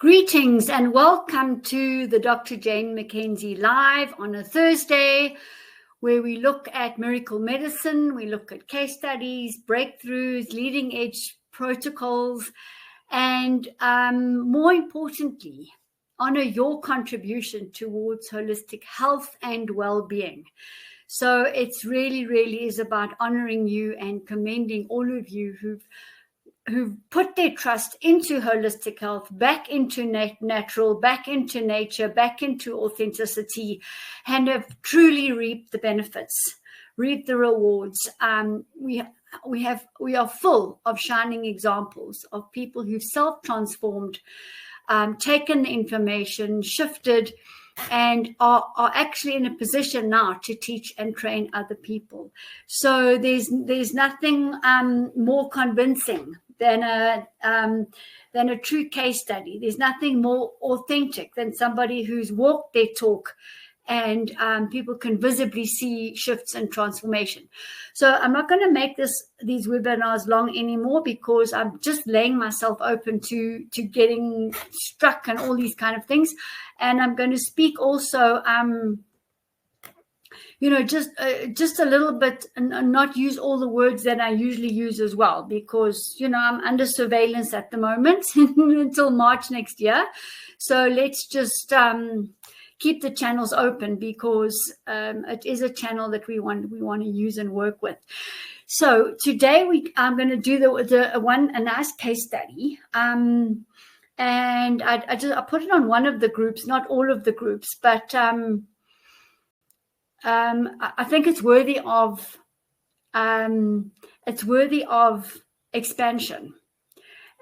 Greetings and welcome to the Dr. Jane Mackenzie Live on a Thursday, where we look at miracle medicine, we look at case studies, breakthroughs, leading edge protocols, and more importantly, honor your contribution towards holistic health and well-being. So it's really is about honoring you and commending all of you who've put their trust into holistic health, back into natural, back into nature, back into authenticity, and have truly reaped the benefits, reaped the rewards. We are full of shining examples of people who've self-transformed, taken the information, shifted, and are actually in a position now to teach and train other people. So there's nothing more convincing than a true case study. There's nothing more authentic than somebody who's walked their talk, and people can visibly see shifts and transformation. So I'm not going to make these webinars long anymore, because I'm just laying myself open to getting struck and all these kind of things. And I'm going to speak also just a little bit, and not use all the words that I usually use as well, because, I'm under surveillance at the moment until March next year. So let's just keep the channels open, because it is a channel that we want to use and work with. So today I'm going to do a nice case study. And I put it on one of the groups, not all of the groups, but I think it's worthy of expansion.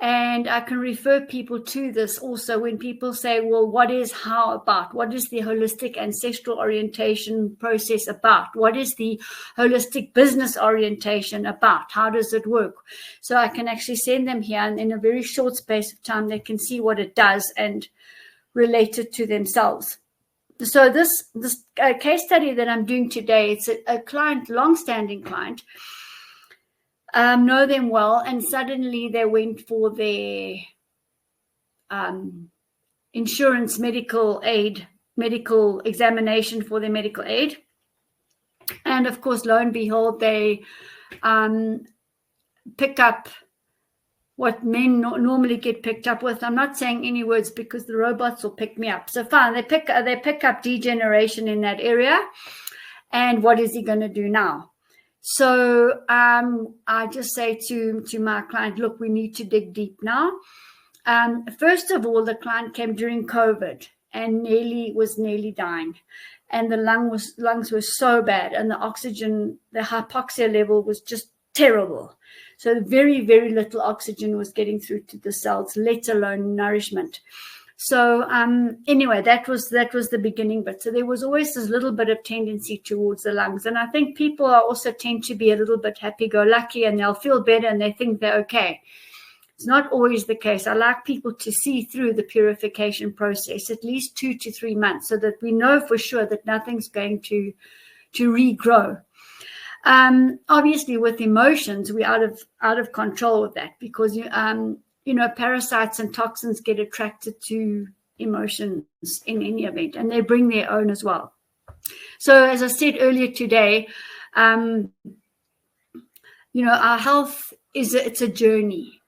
And I can refer people to this also when people say, well, what is HOW about? What is the holistic ancestral orientation process about? What is the holistic business orientation about? How does it work? So I can actually send them here, and in a very short space of time, they can see what it does and relate it to themselves. So this case study that I'm doing today, it's a client, long-standing client, know them well, and suddenly they went for their insurance medical examination for their medical aid. And of course, lo and behold, they pick up what men normally get picked up with. I'm not saying any words because the robots will pick me up. So fine, they pick up degeneration in that area. And what is he going to do now? So I just say to my client, look, we need to dig deep now. First of all, the client came during COVID and was nearly dying. And the lungs were so bad, and the oxygen, the hypoxia level was just terrible. So very, very little oxygen was getting through to the cells, let alone nourishment. So anyway, that was the beginning bit. So there was always this little bit of tendency towards the lungs. And I think people also tend to be a little bit happy-go-lucky, and they'll feel better and they think they're okay. It's not always the case. I like people to see through the purification process at least 2 to 3 months, so that we know for sure that nothing's going to regrow. Obviously, with emotions, we're out of control with that, because parasites and toxins get attracted to emotions in any event, and they bring their own as well. So, as I said earlier today, our health it's a journey.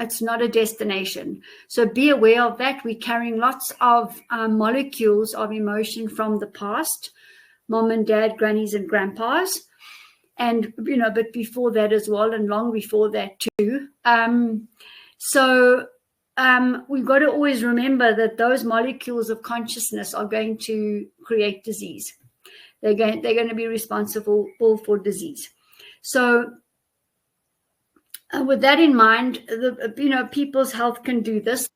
It's not a destination. So be aware of that. We're carrying lots of molecules of emotion from the past, mom and dad, grannies and grandpas. And, but before that as well, and long before that too. So we've got to always remember that those molecules of consciousness are going to create disease. They're going to be responsible for disease. So with that in mind, people's health can do this.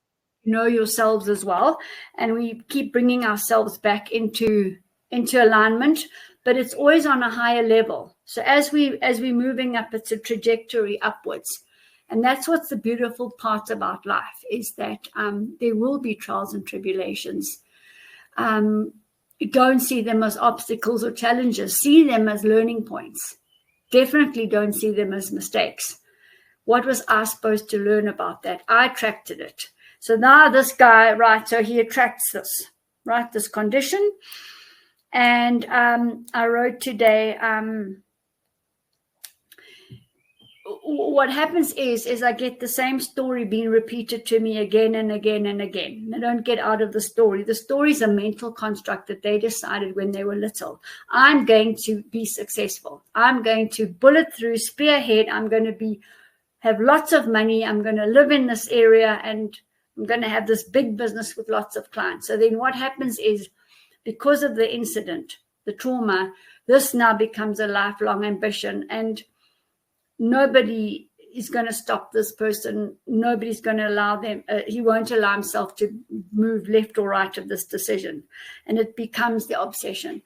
Know yourselves as well, and we keep bringing ourselves back into alignment. But it's always on a higher level. So as we're moving up, it's a trajectory upwards. And that's what's the beautiful part about life, is that there will be trials and tribulations. Don't see them as obstacles or challenges. See them as learning points. Definitely don't see them as mistakes. What was I supposed to learn about that? I attracted it. So now this guy, right, so he attracts this, right, this condition. And I wrote today, what happens is I get the same story being repeated to me again and again and again. I don't get out of the story. The story is a mental construct that they decided when they were little. I'm going to be successful. I'm going to bullet through, spearhead. I'm going to have lots of money. I'm going to live in this area, and I'm going to have this big business with lots of clients. So then what happens is, because of the incident, the trauma, this now becomes a lifelong ambition, and nobody is going to stop this person. Nobody's going to allow them. He won't allow himself to move left or right of this decision. And it becomes the obsession.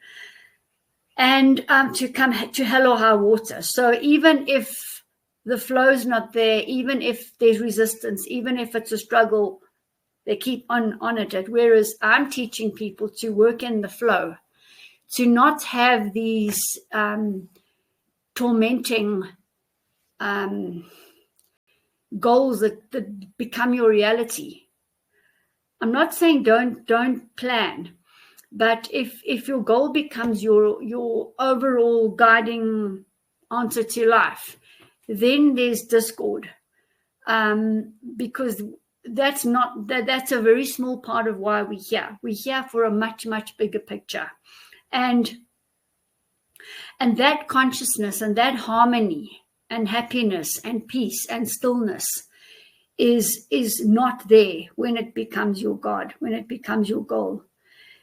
And to come to hell or high water. So even if the flow's not there, even if there's resistance, even if it's a struggle, they keep on at it. Whereas I'm teaching people to work in the flow, to not have these tormenting goals that become your reality. I'm not saying don't plan, but if your goal becomes your overall guiding answer to life, then there's discord, because that's a very small part of why we're here. We're here for a much bigger picture, and that consciousness and that harmony and happiness and peace and stillness is not there when it becomes your God, when it becomes your goal.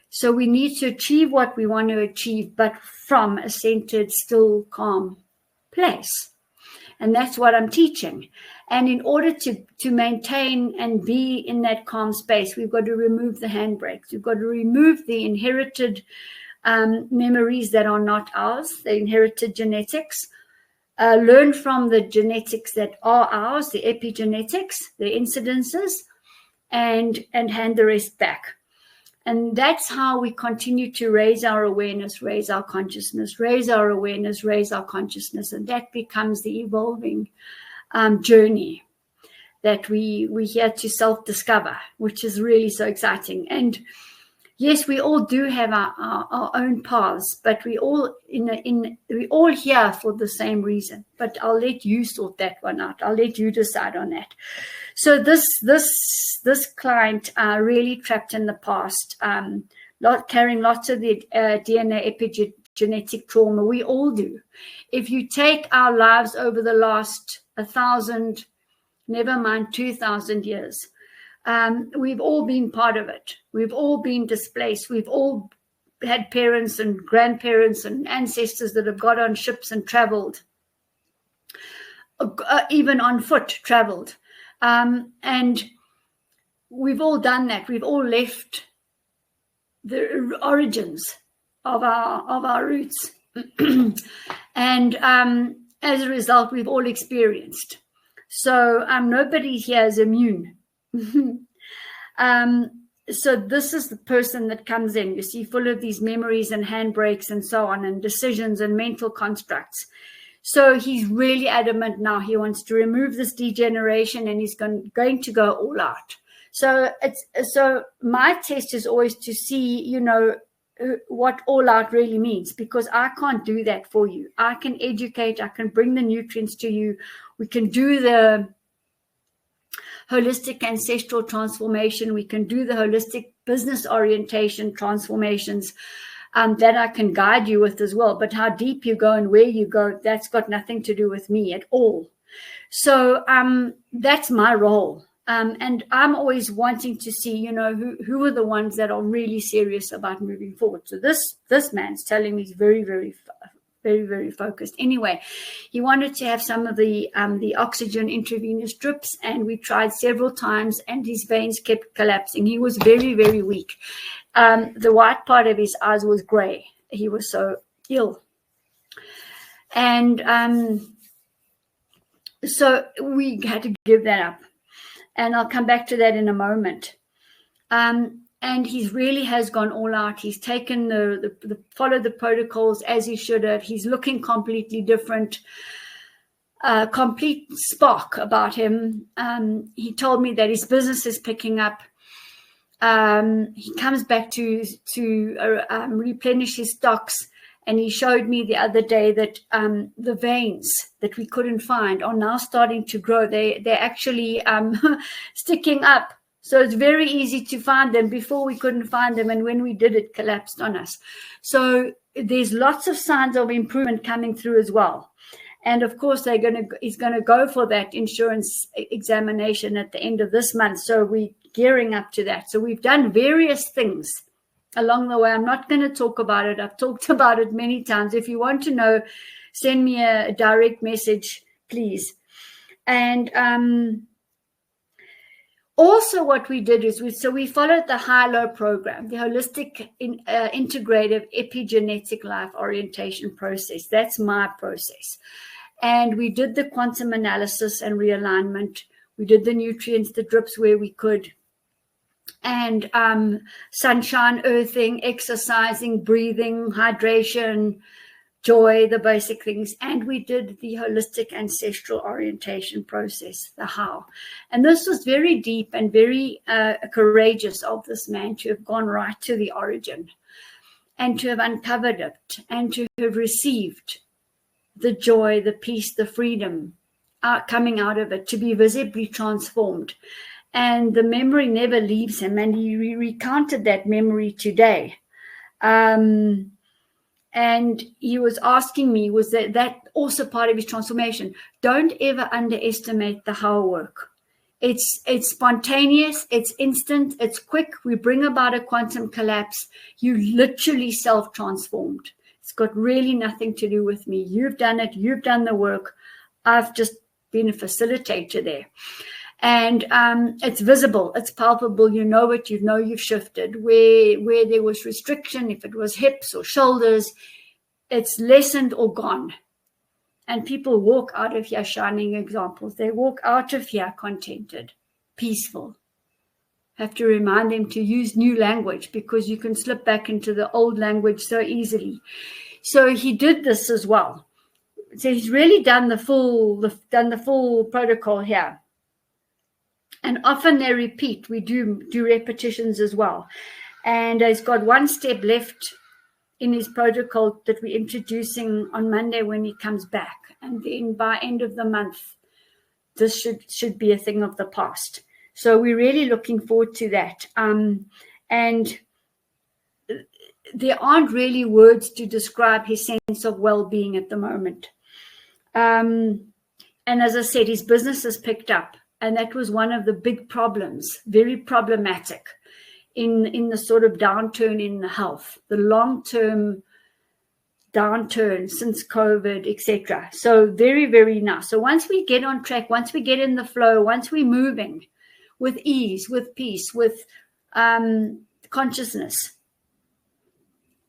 So we need to achieve what we want to achieve, but from a centered, still, calm place. And that's what I'm teaching. And in order to maintain and be in that calm space, we've got to remove the handbrakes. We've got to remove the inherited memories that are not ours, the inherited genetics. Learn from the genetics that are ours, the epigenetics, the incidences, and hand the rest back. And that's how we continue to raise our awareness, raise our consciousness, raise our awareness, raise our consciousness. And that becomes the evolving journey that we're here to self-discover, which is really so exciting. And yes, we all do have our own paths, but we all here for the same reason. But I'll let you sort that one out. I'll let you decide on that. So this client really trapped in the past, carrying lots of the DNA epigenetic trauma. We all do. If you take our lives over the last 1,000, never mind 2,000 years, we've all been part of it. We've all been displaced. We've all had parents and grandparents and ancestors that have got on ships and traveled, even on foot traveled. And we've all done that. We've all left the origins of our roots. And as a result, we've all experienced. So nobody here is immune. So this is the person that comes in, you see, full of these memories and handbrakes and so on, and decisions and mental constructs. So he's really adamant now. He wants to remove this degeneration, and he's going to go all out. So my test is always to see, what all out really means, because I can't do that for you. I can educate, I can bring the nutrients to you. We can do the holistic ancestral transformation. We can do the holistic business orientation transformations that I can guide you with as well. But how deep you go and where you go, that's got nothing to do with me at all. So that's my role. And I'm always wanting to see, who are the ones that are really serious about moving forward. So this man's telling me he's very, very, very, very focused. Anyway, he wanted to have some of the oxygen intravenous drips, and we tried several times, and his veins kept collapsing. He was very, very weak. The white part of his eyes was gray. He was so ill. And so we had to give that up. And I'll come back to that in a moment. And he really has gone all out. He's taken followed the protocols as he should have. He's looking completely different. a complete spark about him. He told me that his business is picking up. He comes back to replenish his stocks, and he showed me the other day that the veins that we couldn't find are now starting to grow. They're actually sticking up. So it's very easy to find them. Before we couldn't find them, and when we did, it collapsed on us. So there's lots of signs of improvement coming through as well. And of course, he's going to go for that insurance examination at the end of this month. So we're gearing up to that. So we've done various things along the way. I'm not going to talk about it. I've talked about it many times. If you want to know, send me a direct message, please. And also what we did is we followed the HIELO program, the holistic integrative epigenetic life orientation process. That's my process. And we did the quantum analysis and realignment. We did the nutrients, the drips where we could. And sunshine, earthing, exercising, breathing, hydration, joy, the basic things. And we did the holistic ancestral orientation process, the how. And this was very deep and very courageous of this man to have gone right to the origin and to have uncovered it and to have received the joy, the peace, the freedom coming out of it, to be visibly transformed. And the memory never leaves him. And he recounted that memory today. And he was asking me, was that also part of his transformation? Don't ever underestimate the how work. It's spontaneous, it's instant, it's quick. We bring about a quantum collapse. You literally self-transformed. It's got really nothing to do with me. You've done it. You've done the work. I've just been a facilitator there. And it's visible, it's palpable, you know it, you know you've shifted. Where there was restriction, if it was hips or shoulders, it's lessened or gone. And people walk out of here shining examples. They walk out of here contented, peaceful. Have to remind them to use new language, because you can slip back into the old language so easily. So he did this as well. So he's really done the full protocol here. And often they repeat. We do repetitions as well. And he's got one step left in his protocol that we're introducing on Monday when he comes back. And then by end of the month, this should be a thing of the past. So we're really looking forward to that. And there aren't really words to describe his sense of well-being at the moment. And as I said, his business has picked up. And that was one of the big problems, very problematic in the sort of downturn in the health, the long-term downturn since COVID, etc. So very, very nice. So once we get on track, once we get in the flow, once we're moving with ease, with peace, with consciousness,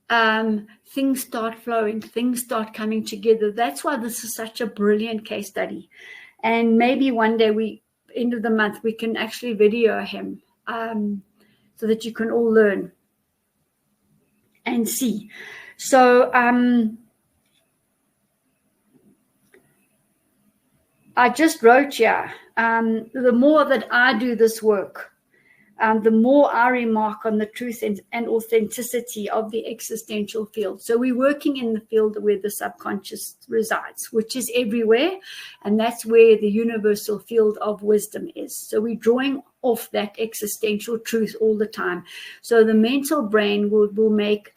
things start flowing, things start coming together. That's why this is such a brilliant case study. And maybe one day end of the month, we can actually video him so that you can all learn and see. So I just wrote here, the more that I do this work, the more I remark on the truth and authenticity of the existential field. So we're working in the field where the subconscious resides, which is everywhere. And that's where the universal field of wisdom is. So we're drawing off that existential truth all the time. So the mental brain will make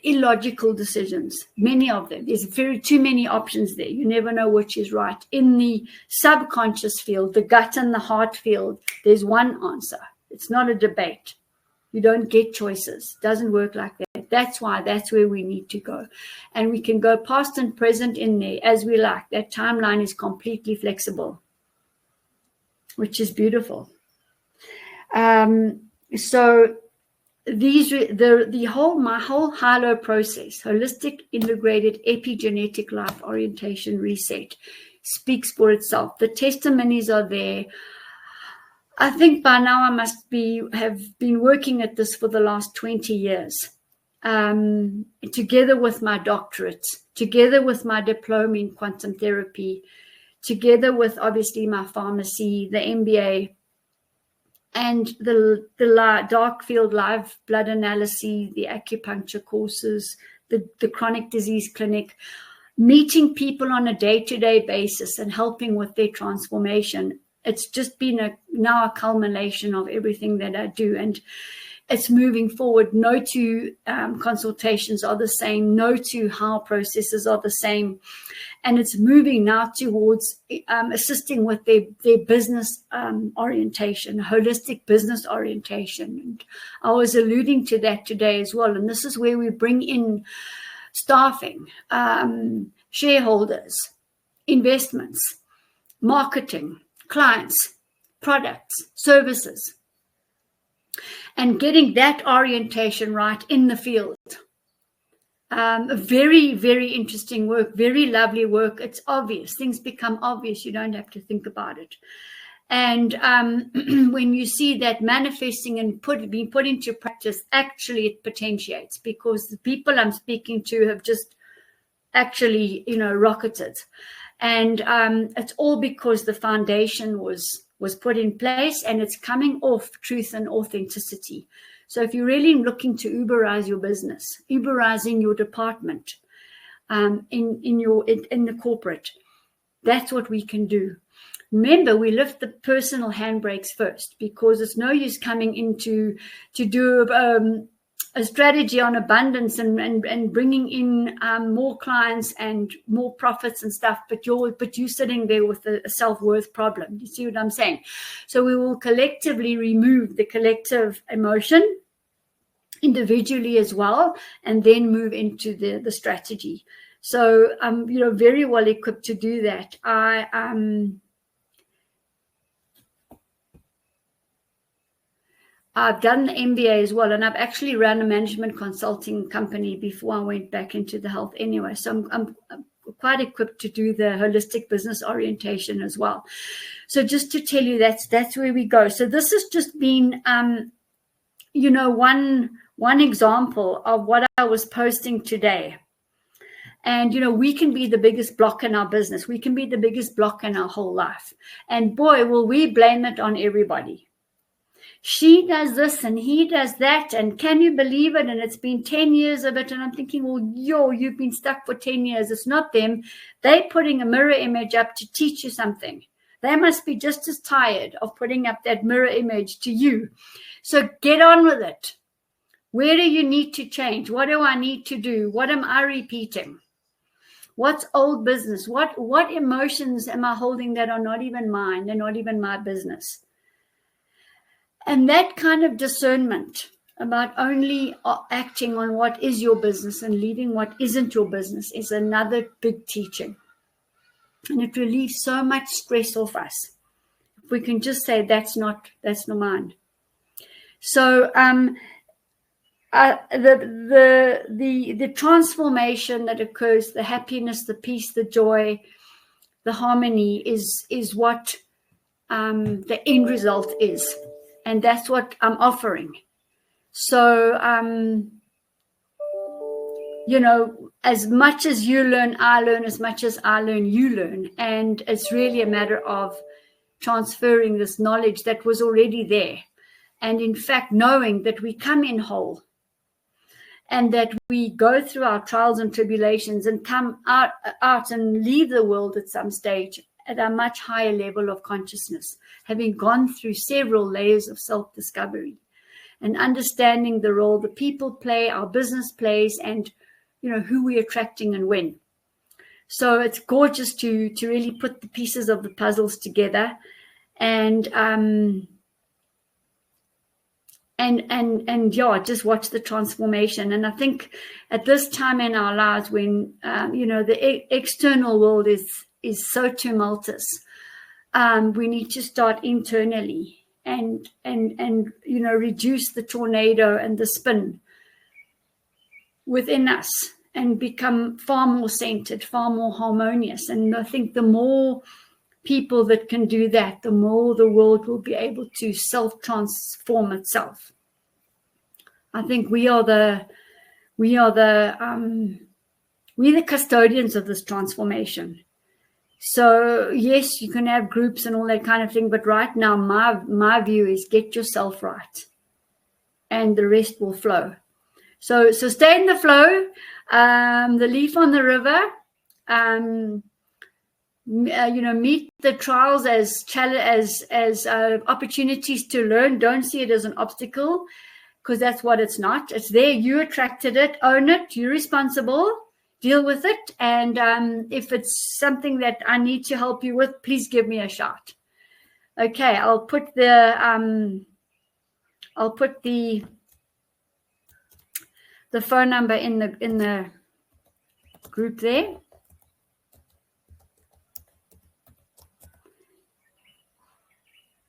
illogical decisions, many of them. There's too many options there. You never know which is right. In the subconscious field, the gut and the heart field, there's one answer. It's not a debate. You don't get choices. It doesn't work like that. That's where we need to go. And we can go past and present in there as we like. That timeline is completely flexible, which is beautiful. So my whole HIELO process, holistic integrated epigenetic life orientation reset, speaks for itself. The testimonies are there. I think by now I have been working at this for the last 20 years. together with my doctorate, together with my diploma in quantum therapy, together with obviously my pharmacy, the MBA, and the dark field live blood analysis, the acupuncture courses, the chronic disease clinic, meeting people on a day-to-day basis and helping with their transformation. It's just been now a culmination of everything that I do, and it's moving forward. No two consultations are the same. No two HIELO processes are the same. And it's moving now towards assisting with their business orientation, holistic business orientation. And I was alluding to that today as well. And this is where we bring in staffing, shareholders, investments, marketing, clients, products, services, and getting that orientation right in the field. Very, very interesting work, very lovely work. It's obvious. Things become obvious. You don't have to think about it. And when you see that manifesting and being put into practice, actually it potentiates, because the people I'm speaking to have just actually, rocketed. And it's all because the foundation was put in place, and it's coming off truth and authenticity. So if you're really looking to Uberize your business, Uberizing your department in the corporate, that's what we can do. Remember, we lift the personal handbrakes first, because it's no use coming into to do a strategy on abundance and bringing in more clients and more profits and stuff, but you're sitting there with a self-worth problem. You see what I'm saying? So we will collectively remove the collective emotion individually as well, and then move into the strategy. So I'm very well equipped to do that. I've done the MBA as well, and I've actually run a management consulting company before I went back into the health anyway. So I'm quite equipped to do the holistic business orientation as well. So just to tell you, that's where we go. So this has just been, one example of what I was posting today. And, we can be the biggest block in our business. We can be the biggest block in our whole life. And boy, will we blame it on everybody. She does this and he does that, and can you believe it? And it's been 10 years of it. And I'm thinking, well, you've been stuck for 10 years. It's not them. They're putting a mirror image up to teach you something. They must be just as tired of putting up that mirror image to you. So get on with it. Where do you need to change? What do I need to do? What am I repeating? What's old business? What emotions am I holding that are not even mine? They're not even my business. And that kind of discernment about only acting on what is your business and leaving what isn't your business is another big teaching. And it relieves so much stress off us. If we can just say, that's not mine. So the transformation that occurs, the happiness, the peace, the joy, the harmony is what the end result is. And that's what I'm offering. So, as much as you learn, I learn. As much as I learn, you learn. And it's really a matter of transferring this knowledge that was already there. And in fact, knowing that we come in whole, and that we go through our trials and tribulations and come out and leave the world at some stage at a much higher level of consciousness, having gone through several layers of self-discovery and understanding the role the people play, our business plays, and who we're attracting and when. So it's gorgeous to really put the pieces of the puzzles together, and just watch the transformation. And I think at this time in our lives, when the external world is so tumultuous, we need to start internally and reduce the tornado and the spin within us and become far more centered, far more harmonious. And I think the more people that can do that, the more the world will be able to self-transform itself. I think we are the we're the custodians of this transformation. So yes, you can have groups and all that kind of thing, but right now my view is get yourself right, and the rest will flow. So stay in the flow. The leaf on the river. Meet the trials as opportunities to learn. Don't see it as an obstacle, because that's what it's not. It's there. You attracted it. Own it. You're responsible. Deal with it. And if it's something that I need to help you with, please give me a shout. Okay, I'll put the phone number in the group there.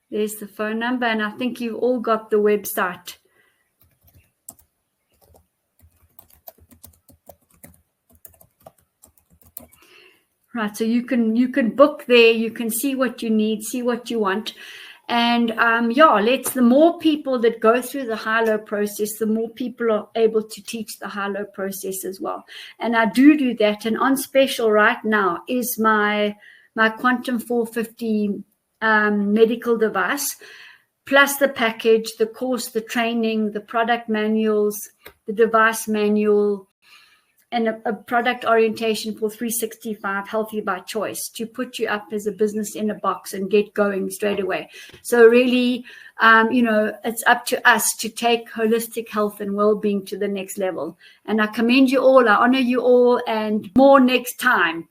There's the phone number, and I think you've all got the website. Right, so you can book there. You can see what you need, see what you want, and the more people that go through the HIELO process, the more people are able to teach the HIELO process as well. And I do that. And on special right now is my Quantum 450 medical device, plus the package, the course, the training, the product manuals, the device manual, and a product orientation for 365 Healthy by Choice, to put you up as a business in a box and get going straight away. So really, it's up to us to take holistic health and well-being to the next level. And I commend you all. I honor you all, and more next time.